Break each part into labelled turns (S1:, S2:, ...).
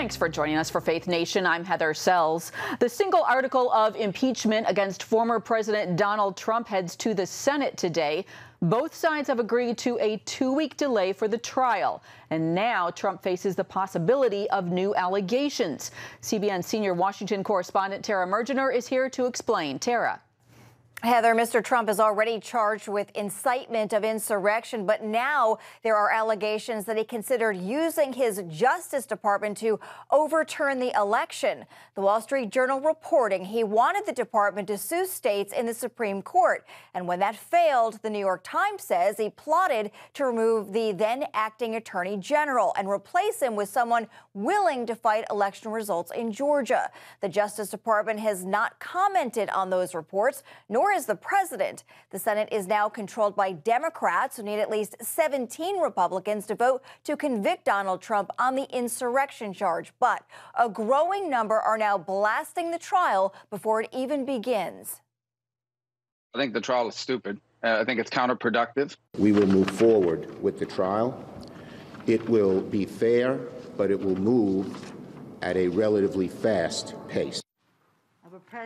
S1: Thanks for joining us for Faith Nation. I'm Heather Sells. The single article of impeachment against former President Donald Trump heads to the Senate today. Both sides have agreed to a 2-week delay for the trial. And now Trump faces the possibility of new allegations. CBN senior Washington correspondent Tara Mergener is here to explain. Tara.
S2: Heather, Mr. Trump is already charged with incitement of insurrection, but now there are allegations that he considered using his Justice Department to overturn the election. The Wall Street Journal reporting he wanted the department to sue states in the Supreme Court. And when that failed, the New York Times says he plotted to remove the then acting Attorney General and replace him with someone willing to fight election results in Georgia. The Justice Department has not commented on those reports, nor is the president. The Senate is now controlled by Democrats who need at least 17 Republicans to vote to convict Donald Trump on the insurrection charge. But a growing number are now blasting the trial before it even begins.
S3: I think the trial is stupid. I think it's counterproductive.
S4: We will move forward with the trial. It will be fair, but it will move at a relatively fast pace.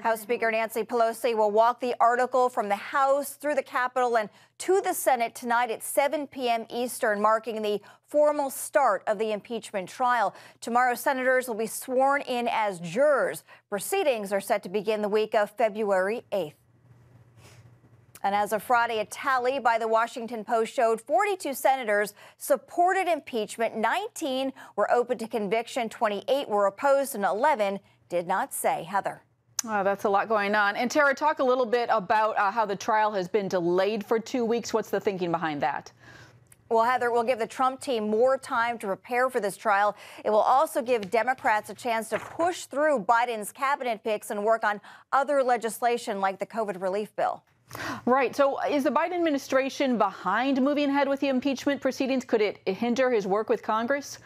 S2: House Speaker Nancy Pelosi will walk the article from the House through the Capitol and to the Senate tonight at 7 p.m. Eastern, marking the formal start of the impeachment trial. Tomorrow, senators will be sworn in as jurors. Proceedings are set to begin the week of February 8th. And as of Friday, a tally by the Washington Post showed 42 senators supported impeachment, 19 were open to conviction, 28 were opposed, and 11 did not say. Heather.
S1: Oh, that's a lot going on. And Tara, talk a little bit about how the trial has been delayed for 2 weeks. What's the thinking behind that?
S2: Well, Heather, will give the Trump team more time to prepare for this trial. It will also give Democrats a chance to push through Biden's cabinet picks and work on other legislation like the COVID relief bill.
S1: Right. So is the Biden administration behind moving ahead with the impeachment proceedings? Could it hinder his work with Congress?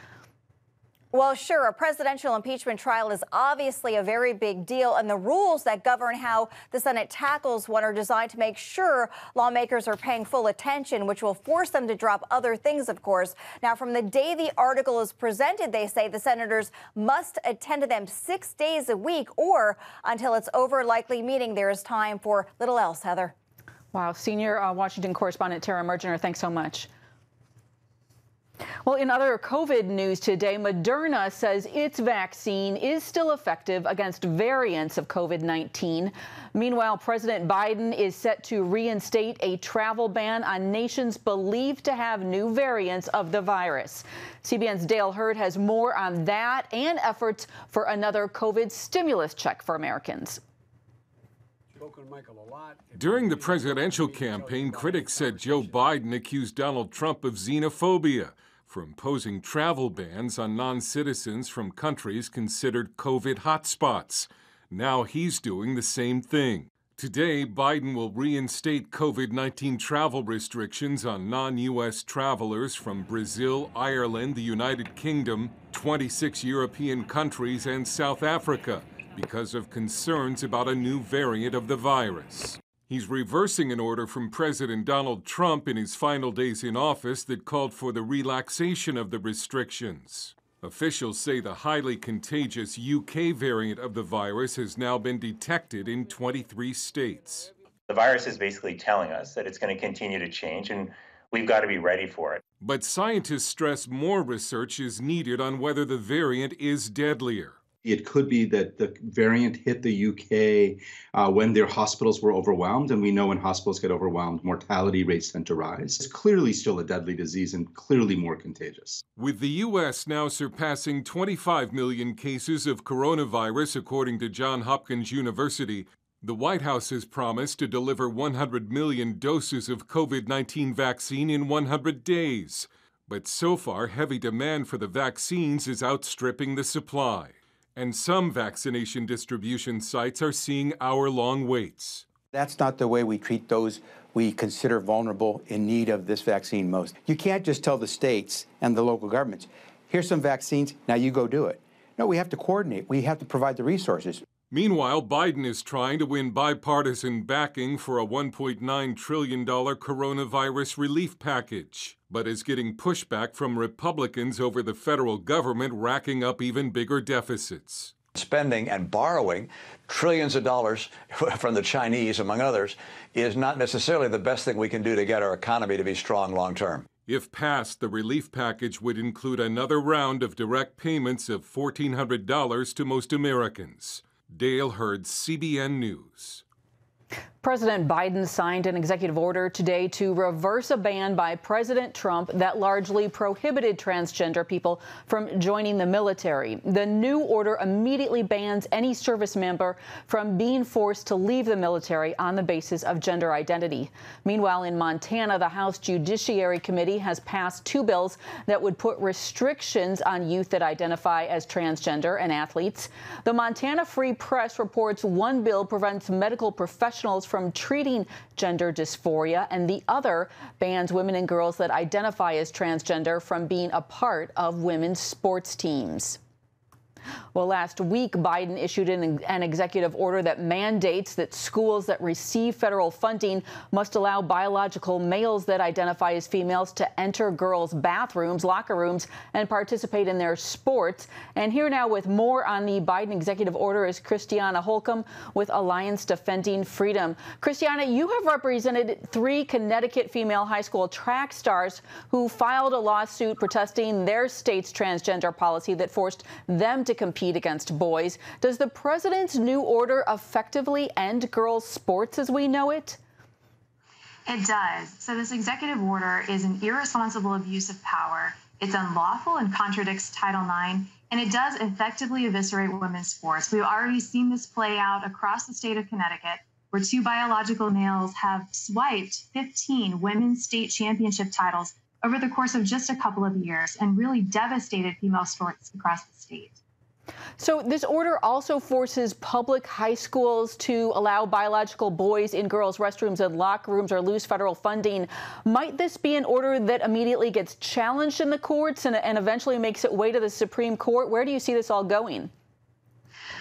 S2: Well, sure. A presidential impeachment trial is obviously a very big deal, and the rules that govern how the Senate tackles one are designed to make sure lawmakers are paying full attention, which will force them to drop other things, of course. Now, from the day the article is presented, they say the senators must attend to them 6 days a week or until it's over, likely meaning there is time for little else. Heather.
S1: Wow. Senior Washington correspondent Tara Mergener, thanks so much. Well, in other COVID news today, Moderna says its vaccine is still effective against variants of COVID-19. Meanwhile, President Biden is set to reinstate a travel ban on nations believed to have new variants of the virus. CBN's Dale Hurd has more on that and efforts for another COVID stimulus check for Americans.
S5: During the presidential campaign, critics said Joe Biden accused Donald Trump of xenophobia for imposing travel bans on non-citizens from countries considered COVID hotspots. Now he's doing the same thing. Today, Biden will reinstate COVID-19 travel restrictions on non-U.S. travelers from Brazil, Ireland, the United Kingdom, 26 European countries, and South Africa because of concerns about a new variant of the virus. He's reversing an order from President Donald Trump in his final days in office that called for the relaxation of the restrictions. Officials say the highly contagious UK variant of the virus has now been detected in 23 states.
S6: The virus is basically telling us that it's going to continue to change, and we've got to be ready for it.
S5: But scientists stress more research is needed on whether the variant is deadlier.
S7: It could be that the variant hit the UK when their hospitals were overwhelmed, and we know when hospitals get overwhelmed, mortality rates tend to rise. It's clearly still a deadly disease and clearly more contagious.
S5: With the U.S. now surpassing 25 million cases of coronavirus, according to Johns Hopkins University, the White House has promised to deliver 100 million doses of COVID-19 vaccine in 100 days. But so far, heavy demand for the vaccines is outstripping the supply. And some vaccination distribution sites are seeing hour-long waits.
S8: That's not the way we treat those we consider vulnerable in need of this vaccine most. You can't just tell the states and the local governments, here's some vaccines, now you go do it. No, we have to coordinate. We have to provide the resources.
S5: Meanwhile, Biden is trying to win bipartisan backing for a $1.9 trillion coronavirus relief package, but is getting pushback from Republicans over the federal government racking up even bigger deficits.
S9: Spending and borrowing trillions of dollars from the Chinese, among others, is not necessarily the best thing we can do to get our economy to be strong long term.
S5: If passed, the relief package would include another round of direct payments of $1,400 to most Americans. Dale Hurd, CBN News.
S1: President Biden signed an executive order today to reverse a ban by President Trump that largely prohibited transgender people from joining the military. The new order immediately bans any service member from being forced to leave the military on the basis of gender identity. Meanwhile, in Montana, the House Judiciary Committee has passed 2 bills that would put restrictions on youth that identify as transgender and athletes. The Montana Free Press reports one bill prevents medical professionals from treating gender dysphoria, and the other bans women and girls that identify as transgender from being a part of women's sports teams. Well, last week, Biden issued an executive order that mandates that schools that receive federal funding must allow biological males that identify as females to enter girls' bathrooms, locker rooms, and participate in their sports. And here now with more on the Biden executive order is Christiana Holcomb with Alliance Defending Freedom. Christiana, you have represented 3 Connecticut female high school track stars who filed a lawsuit protesting their state's transgender policy that forced them to compete against boys. Does the president's new order effectively end girls' sports as we know it?
S10: It does. So this executive order is an irresponsible abuse of power. It's unlawful and contradicts Title IX, and it does effectively eviscerate women's sports. We've already seen this play out across the state of Connecticut, where 2 biological males have swiped 15 women's state championship titles over the course of just a couple of years and really devastated female sports across the state.
S1: So this order also forces public high schools to allow biological boys in girls' restrooms and locker rooms or lose federal funding. Might this be an order that immediately gets challenged in the courts and eventually makes its way to the Supreme Court? Where do you see this all going?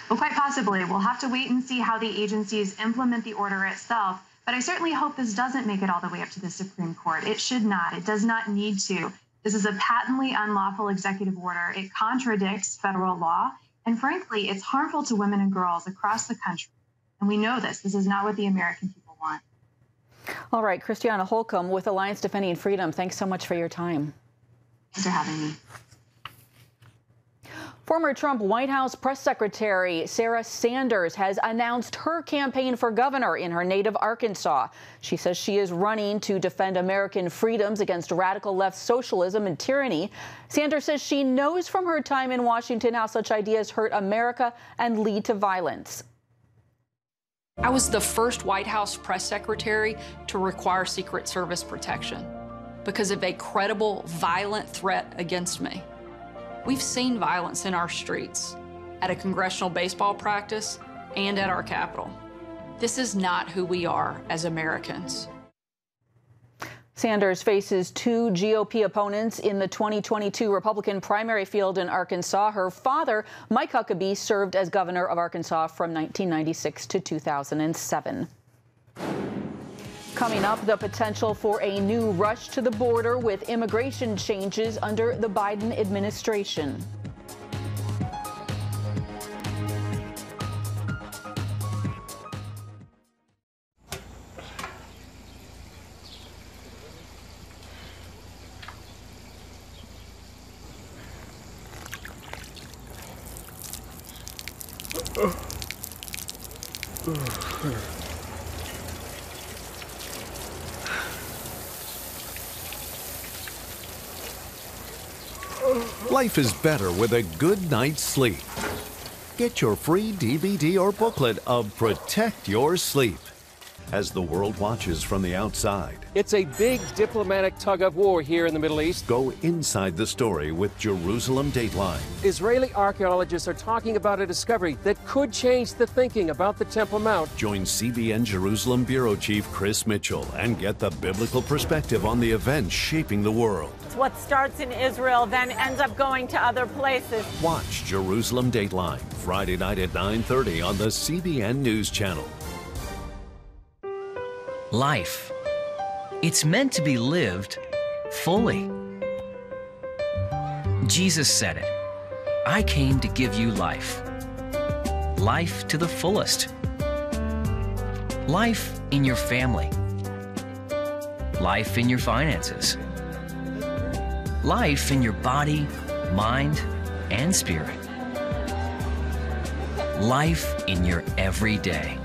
S10: Well, quite possibly. We'll have to wait and see how the agencies implement the order itself. But I certainly hope this doesn't make it all the way up to the Supreme Court. It should not. It does not need to. This is a patently unlawful executive order. It contradicts federal law. And frankly, it's harmful to women and girls across the country. And we know this. This is not what the American people want.
S1: All right, Christiana Holcomb with Alliance Defending Freedom. Thanks so much for your time.
S10: Thanks for having me.
S1: Former Trump White House press secretary Sarah Sanders has announced her campaign for governor in her native Arkansas. She says she is running to defend American freedoms against radical left socialism and tyranny. Sanders says she knows from her time in Washington how such ideas hurt America and lead to violence.
S11: I was the first White House press secretary to require Secret Service protection because of a credible, violent threat against me. We've seen violence in our streets, at a congressional baseball practice, and at our Capitol. This is not who we are as Americans.
S1: Sanders faces 2 GOP opponents in the 2022 Republican primary field in Arkansas. Her father, Mike Huckabee, served as governor of Arkansas from 1996 to 2007. Coming up, the potential for a new rush to the border with immigration changes under the Biden administration.
S12: Life is better with a good night's sleep. Get your free DVD or booklet of Protect Your Sleep. as the world watches from the outside.
S13: It's a big diplomatic tug of war here in the Middle East.
S12: Go inside the story with Jerusalem Dateline.
S13: Israeli archaeologists are talking about a discovery that could change the thinking about the Temple Mount.
S12: Join CBN Jerusalem Bureau Chief Chris Mitchell and get the biblical perspective on the events shaping the world.
S14: What starts in Israel then ends up going to other places.
S12: Watch Jerusalem Dateline, Friday night at 9:30 on the CBN News Channel.
S15: Life. It's meant to be lived fully. Jesus said it. I came to give you life. Life to the fullest. Life in your family. Life in your finances. Life in your body, mind, and spirit. Life in your everyday.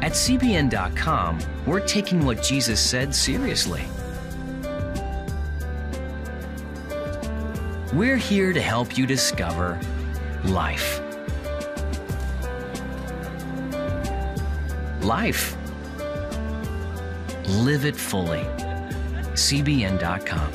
S15: At CBN.com, we're taking what Jesus said seriously. We're here to help you discover life. Life. Live it fully. CBN.com.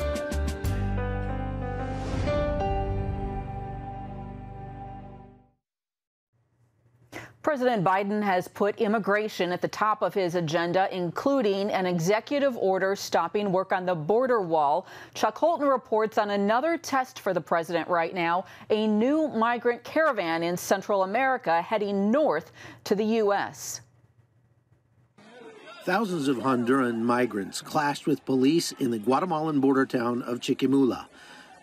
S1: President Biden has put immigration at the top of his agenda, including an executive order stopping work on the border wall. Chuck Holton reports on another test for the president right now, a new migrant caravan in Central America heading north to the U.S.
S16: Thousands of Honduran migrants clashed with police in the Guatemalan border town of Chiquimula.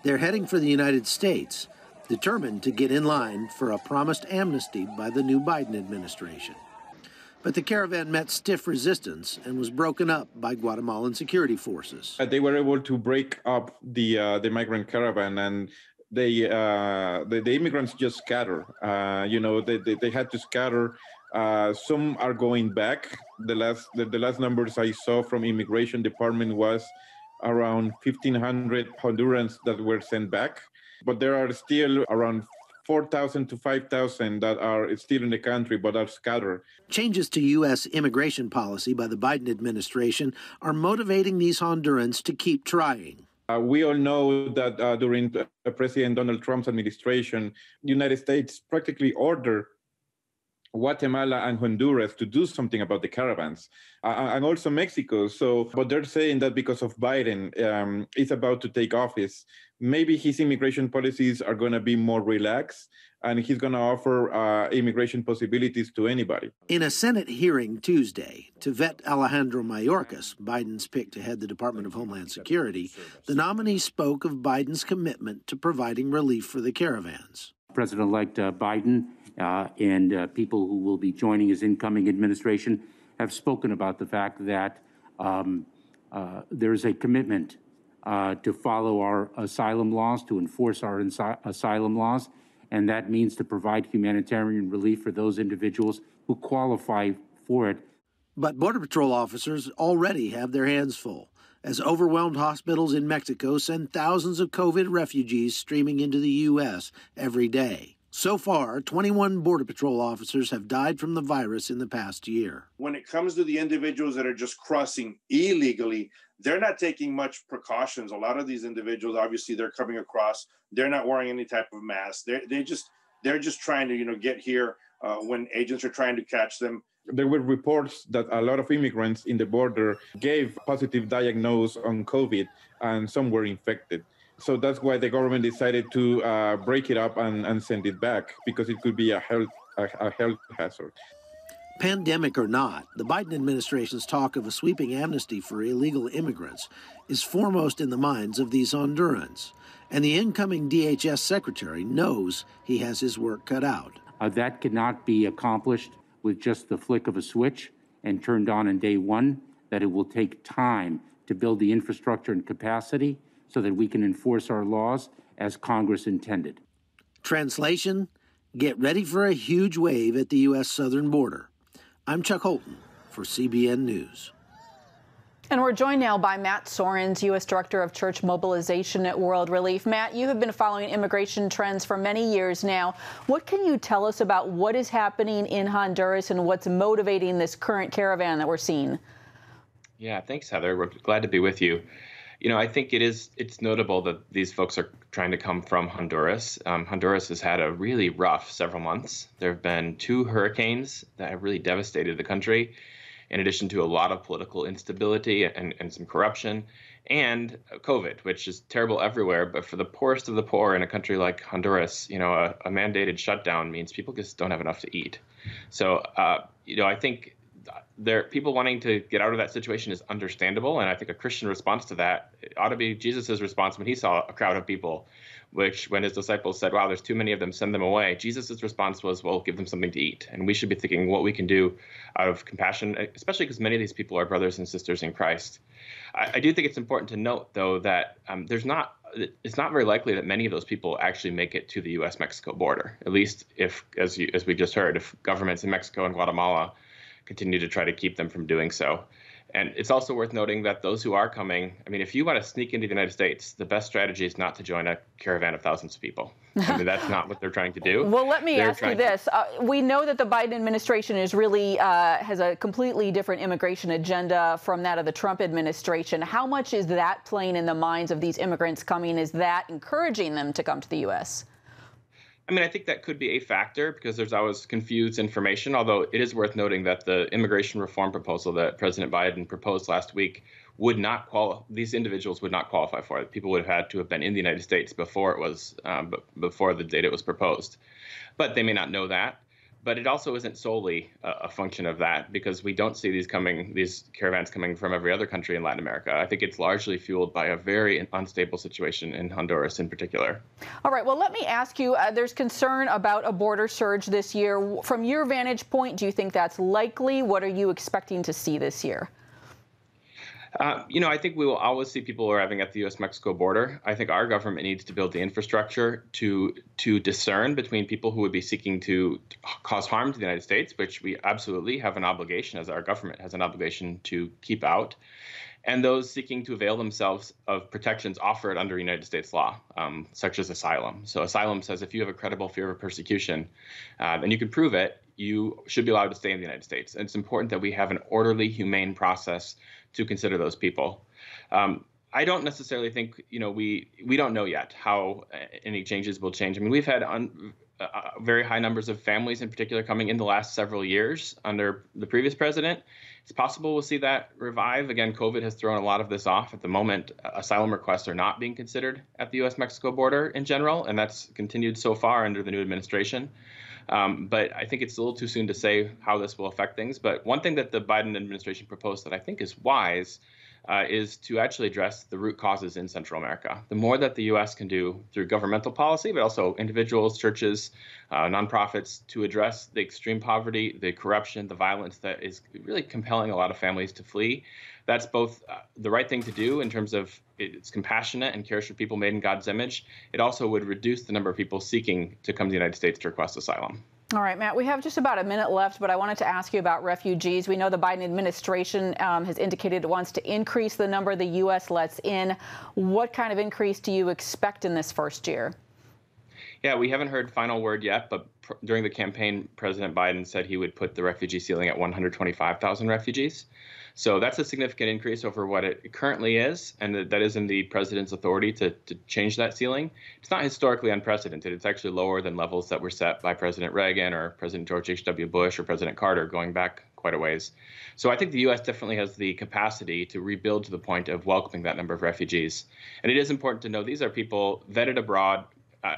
S16: They're heading for the United States, determined to get in line for a promised amnesty by the new Biden administration. But the caravan met stiff resistance and was broken up by Guatemalan security forces.
S17: They were able to break up the migrant caravan, and the immigrants just scatter. They had to scatter. Some are going back. The last numbers I saw from Immigration Department was around 1,500 Hondurans that were sent back. But there are still around 4,000 to 5,000 that are still in the country but are scattered.
S16: Changes to U.S. immigration policy by the Biden administration are motivating these Hondurans to keep trying.
S17: We all know that during President Donald Trump's administration, the United States practically ordered Guatemala and Honduras to do something about the caravans, and also Mexico. But they're saying that because of Biden is about to take office, maybe his immigration policies are going to be more relaxed, and he's going to offer immigration possibilities to anybody.
S16: In a Senate hearing Tuesday to vet Alejandro Mayorkas, Biden's pick to head the Department of Homeland Security, the nominee spoke of Biden's commitment to providing relief for the caravans.
S18: President-elect Biden and people who will be joining his incoming administration have spoken about the fact that there is a commitment to follow our asylum laws, to enforce our asylum laws, and that means to provide humanitarian relief for those individuals who qualify for it.
S16: But Border Patrol officers already have their hands full, as overwhelmed hospitals in Mexico send thousands of COVID refugees streaming into the U.S. every day. So far, 21 Border Patrol officers have died from the virus in the past year.
S19: When it comes to the individuals that are just crossing illegally, they're not taking much precautions. A lot of these individuals, obviously, they're coming across. They're not wearing any type of mask. They're just trying to, get here when agents are trying to catch them.
S17: There were reports that a lot of immigrants in the border gave positive diagnose on COVID, and some were infected. So that's why the government decided to break it up and send it back, because it could be a health hazard.
S16: Pandemic or not, the Biden administration's talk of a sweeping amnesty for illegal immigrants is foremost in the minds of these Hondurans. And the incoming DHS secretary knows he has his work cut out.
S18: That cannot be accomplished with just the flick of a switch and turned on day one, that it will take time to build the infrastructure and capacity so that we can enforce our laws as Congress intended.
S16: Translation, get ready for a huge wave at the U.S. southern border. I'm Chuck Holton for CBN News.
S1: And we're joined now by Matt Soerens, U.S. Director of Church Mobilization at World Relief. Matt, you have been following immigration trends for many years now. What can you tell us about what is happening in Honduras and what's motivating this current caravan that we're seeing?
S20: Yeah, thanks, Heather. We're glad to be with you. You know, I think it's notable that these folks are trying to come from Honduras. Honduras has had a really rough several months. There have been 2 hurricanes that have really devastated the country, in addition to a lot of political instability and some corruption, and COVID, which is terrible everywhere. But for the poorest of the poor in a country like Honduras, you know, a mandated shutdown means people just don't have enough to eat. So, you know, I think people wanting to get out of that situation is understandable, and I think a Christian response to that ought to be Jesus's response when he saw a crowd of people, which when his disciples said, wow, there's too many of them, send them away. Jesus's response was, well, give them something to eat. And we should be thinking what we can do out of compassion, especially because many of these people are brothers and sisters in Christ. I do think it's important to note, though, that it's not very likely that many of those people actually make it to the U.S.-Mexico border, at least if, as we just heard, if governments in Mexico and Guatemala continue to try to keep them from doing so. And it's also worth noting that those who are coming, I mean, if you want to sneak into the United States, the best strategy is not to join a caravan of thousands of people. I mean, that's not what they're trying to do.
S1: Well, let me ask you this. We know that the Biden administration is really has a completely different immigration agenda from that of the Trump administration. How much is that playing in the minds of these immigrants coming? Is that encouraging them to come to the U.S.?
S20: I mean, I think that could be a factor because there's always confused information, although it is worth noting that the immigration reform proposal that President Biden proposed last week would not qualify. These individuals would not qualify for it. People would have had to have been in the United States before it was before the date it was proposed. But they may not know that. But it also isn't solely a function of that because we don't see these caravans coming from every other country in Latin America. I think it's largely fueled by a very unstable situation in Honduras in particular.
S1: All right. Well, let me ask you, there's concern about a border surge this year. From your vantage point, do you think that's likely? What are you expecting to see this year?
S20: You know, I think we will always see people arriving at the U.S.-Mexico border. I think our government needs to build the infrastructure to discern between people who would be seeking to cause harm to the United States, which we absolutely have an obligation, as our government has an obligation to keep out, and those seeking to avail themselves of protections offered under United States law, such as asylum. So asylum says if you have a credible fear of persecution, and you can prove it, you should be allowed to stay in the United States. And it's important that we have an orderly, humane process to consider those people. I don't necessarily think, you know, we don't know yet how any changes will change. I mean, we've had very high numbers of families in particular coming in the last several years under the previous president. It's possible we'll see that revive. Again, COVID has thrown a lot of this off. At the moment, asylum requests are not being considered at the U.S.-Mexico border in general, and that's continued so far under the new administration. But I think it's a little too soon to say how this will affect things. But one thing that the Biden administration proposed that I think is wise is to actually address the root causes in Central America. The more that the U.S. can do through governmental policy, but also individuals, churches, nonprofits, to address the extreme poverty, the corruption, the violence that is really compelling a lot of families to flee, that's both the right thing to do in terms of it's compassionate and cares for people made in God's image. It also would reduce the number of people seeking to come to the United States to request asylum.
S1: All right, Matt, we have just about a minute left, but I wanted to ask you about refugees. We know the Biden administration has indicated it wants to increase the number the U.S. lets in. What kind of increase do you expect in this first year?
S20: Yeah, we haven't heard final word yet, but during the campaign, President Biden said he would put the refugee ceiling at 125,000 refugees. So that's a significant increase over what it currently is, and that is in the president's authority to change that ceiling. It's not historically unprecedented. It's actually lower than levels that were set by President Reagan or President George H.W. Bush or President Carter going back quite a ways. So I think the U.S. definitely has the capacity to rebuild to the point of welcoming that number of refugees. And it is important to know these are people vetted abroad,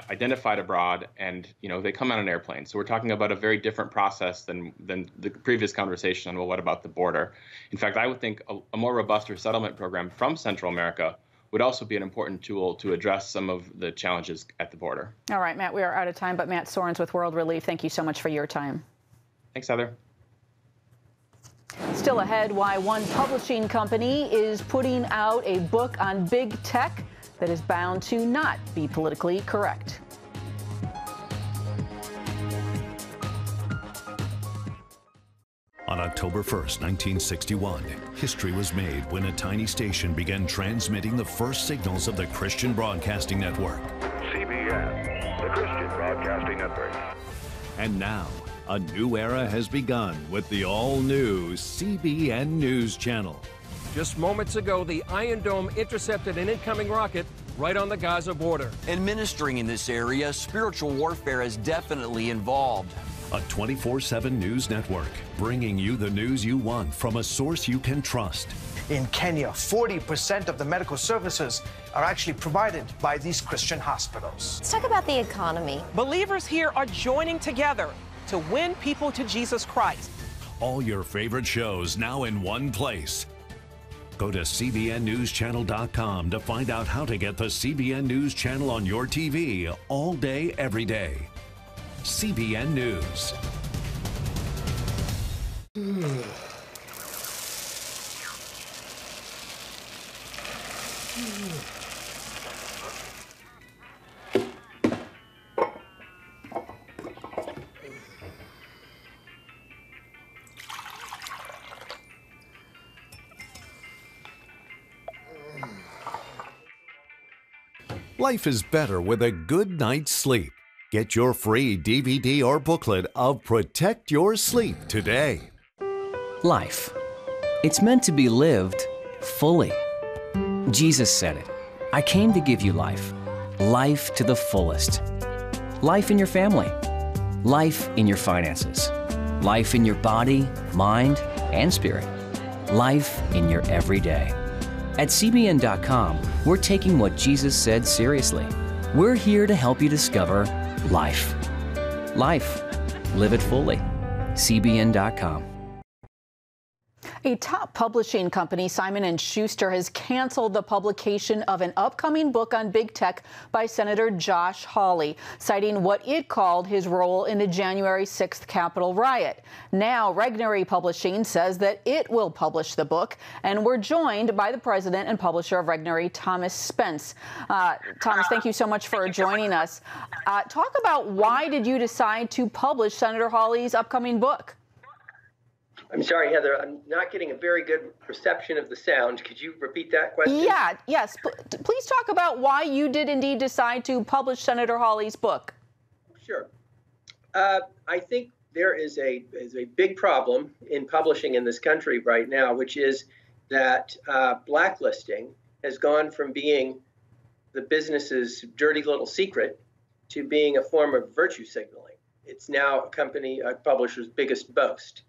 S20: identified abroad, and they come on an airplane. So we're talking about a very different process than the previous conversation on, well, what about the border? In fact, I would think a more robust resettlement program from Central America would also be an important tool to address some of the challenges at the border.
S1: All right, Matt, we are out of time, but Matt Soerens with World Relief, thank you so much for your time.
S20: Thanks, Heather.
S1: Still ahead, why one publishing company is putting out a book on big tech that is bound to not be politically correct.
S12: On October 1st, 1961, history was made when a tiny station began transmitting the first signals of the Christian Broadcasting Network.
S21: CBN, the Christian Broadcasting Network.
S12: And now, a new era has begun with the all-new CBN News Channel.
S13: Just moments ago, the Iron Dome intercepted an incoming rocket right on the Gaza border.
S22: Administering in this area, spiritual warfare is definitely involved.
S12: A 24/7 news network, bringing you the news you want from a source you can trust.
S23: In Kenya, 40% of the medical services are actually provided by these Christian hospitals.
S24: Let's talk about the economy.
S25: Believers here are joining together to win people to Jesus Christ.
S12: All your favorite shows now in one place. Go to CBNNewsChannel.com to find out how to get the CBN News Channel on your TV all day, every day. CBN News. Life is better with a good night's sleep. Get your free DVD or booklet of Protect Your Sleep today.
S15: Life. It's meant to be lived fully. Jesus said it. I came to give you life. Life to the fullest. Life in your family. Life in your finances. Life in your body, mind, and spirit. Life in your everyday. At CBN.com, we're taking what Jesus said seriously. We're here to help you discover life. Life. Live it fully. CBN.com.
S1: A top publishing company, Simon & Schuster, has canceled the publication of an upcoming book on big tech by Senator Josh Hawley, citing what it called his role in the January 6th Capitol riot. Now, Regnery Publishing says that it will publish the book, and we're joined by the president and publisher of Regnery, Thomas Spence. Thomas, thank you so much for joining us. Talk about why did you decide to publish Senator Hawley's upcoming book?
S26: I'm sorry, Heather, I'm not getting a very good reception of the sound. Could you repeat that question?
S1: Yes. Please talk about why you did indeed decide to publish Senator Hawley's book.
S26: Sure. I think there is a big problem in publishing in this country right now, which is that blacklisting has gone from being the business's dirty little secret to being a form of virtue signaling. It's now a publisher's biggest boast.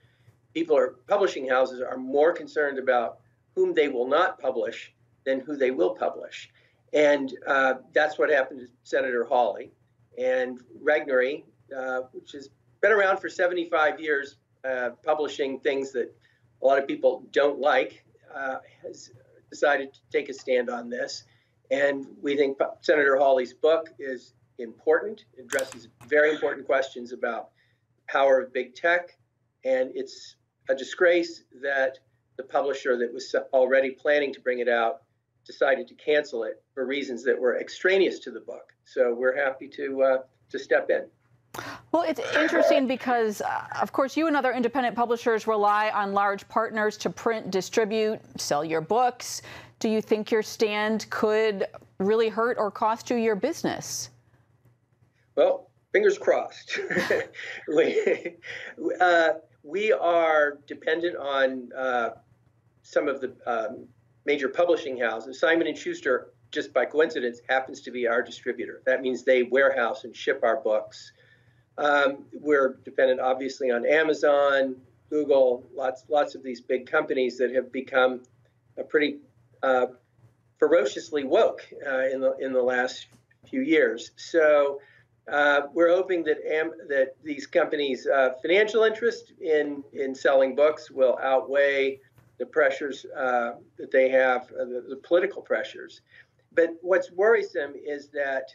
S26: Publishing houses are more concerned about whom they will not publish than who they will publish. And that's what happened to Senator Hawley. And Regnery, which has been around for 75 years, publishing things that a lot of people don't like, has decided to take a stand on this. And we think Senator Hawley's book is important. It addresses very important questions about the power of big tech, and it's a disgrace that the publisher that was already planning to bring it out decided to cancel it for reasons that were extraneous to the book. So we're happy to step in.
S1: Well, it's interesting because, of course, you and other independent publishers rely on large partners to print, distribute, sell your books. Do you think your stand could really hurt or cost you your business?
S26: Well, fingers crossed. We are dependent on some of the major publishing houses. Simon & Schuster, just by coincidence, happens to be our distributor. That means they warehouse and ship our books. We're dependent, obviously, on Amazon, Google, lots of these big companies that have become pretty ferociously woke in the last few years. So we're hoping that these companies' financial interest in selling books will outweigh the pressures that they have, the political pressures. But what's worrisome is that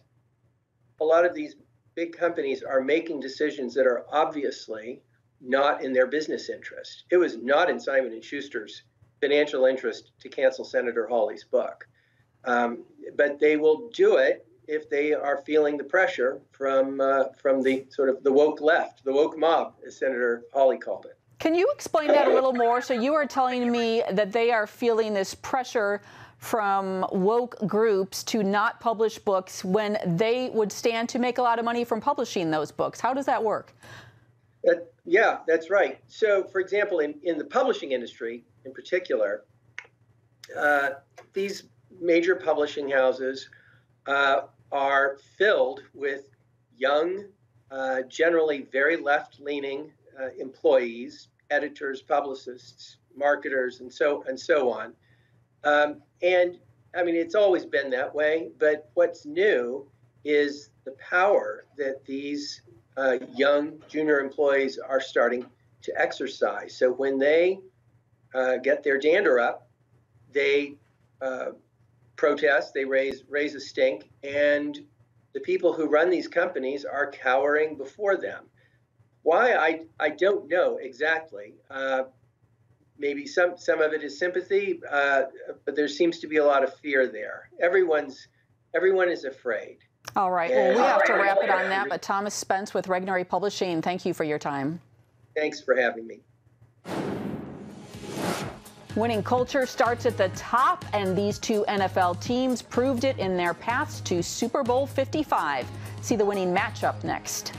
S26: a lot of these big companies are making decisions that are obviously not in their business interest. It was not in Simon & Schuster's financial interest to cancel Senator Hawley's book. But they will do it if they are feeling the pressure from the sort of the woke left, the woke mob, as Senator Hawley called it.
S1: Can you explain that a little more? So you are telling me that they are feeling this pressure from woke groups to not publish books when they would stand to make a lot of money from publishing those books. How does that work?
S26: Yeah, that's right. So, for example, in the publishing industry in particular, these major publishing houses are filled with young, generally very left-leaning employees, editors, publicists, marketers, and so on. And I mean, it's always been that way, but what's new is the power that these young junior employees are starting to exercise. So when they get their dander up, they protest, they raise a stink, and the people who run these companies are cowering before them. Why? I don't know exactly. Maybe some of it is sympathy, but there seems to be a lot of fear there. Everyone is afraid.
S1: All right. Well, we have to wrap it on that. But Thomas Spence with Regnery Publishing, thank you for your time.
S26: Thanks for having me.
S1: Winning culture starts at the top, and these two NFL teams proved it in their paths to Super Bowl 55. See the winning matchup next.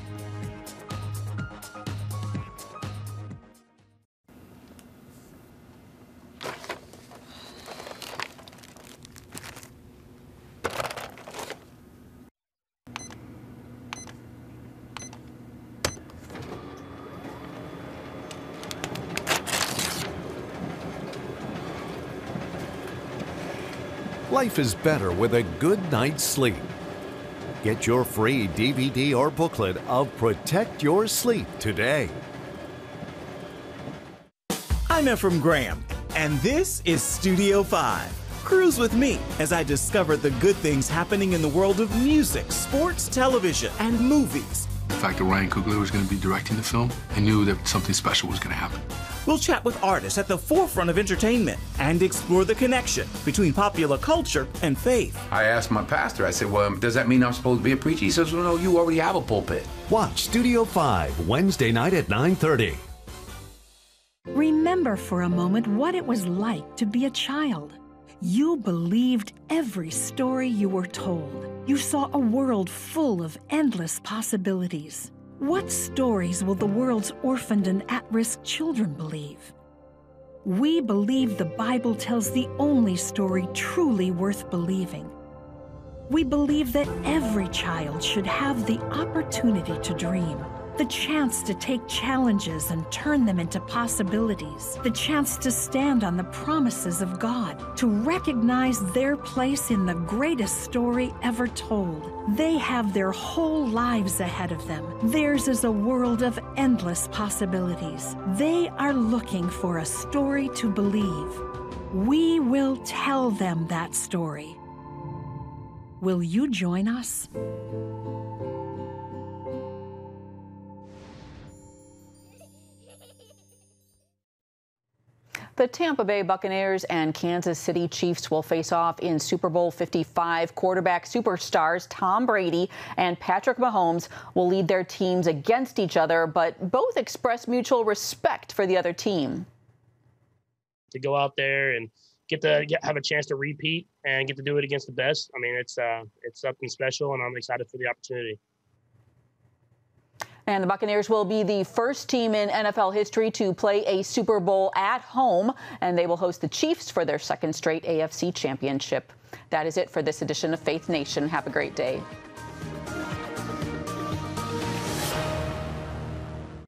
S12: Life is better with a good night's sleep. Get your free DVD or booklet of Protect Your Sleep today.
S2: I'm Ephraim Graham, and this is Studio 5. Cruise with me as I discover the good things happening in the world of music, sports, television, and movies.
S3: The fact that Ryan Coogler was going to be directing the film, I knew that something special was going to happen.
S2: We'll chat with artists at the forefront of entertainment and explore the connection between popular culture and faith.
S4: I asked my pastor, I said, well, does that mean I'm supposed to be a preacher? He says, well, no, you already have a pulpit.
S12: Watch Studio 5, Wednesday night at 9:30.
S6: Remember for a moment what it was like to be a child. You believed every story you were told. You saw a world full of endless possibilities. What stories will the world's orphaned and at-risk children believe? We believe the Bible tells the only story truly worth believing. We believe that every child should have the opportunity to dream, the chance to take challenges and turn them into possibilities, the chance to stand on the promises of God, to recognize their place in the greatest story ever told. They have their whole lives ahead of them. Theirs is a world of endless possibilities. They are looking for a story to believe. We will tell them that story. Will you join us?
S1: The Tampa Bay Buccaneers and Kansas City Chiefs will face off in Super Bowl 55. Quarterback superstars Tom Brady and Patrick Mahomes will lead their teams against each other, but both express mutual respect for the other team.
S7: To go out there and have a chance to repeat and get to do it against the best, I mean, it's something special, and I'm excited for the opportunity.
S1: And the Buccaneers will be the first team in NFL history to play a Super Bowl at home, and they will host the Chiefs for their second straight AFC championship. That is it for this edition of Faith Nation. Have a great day.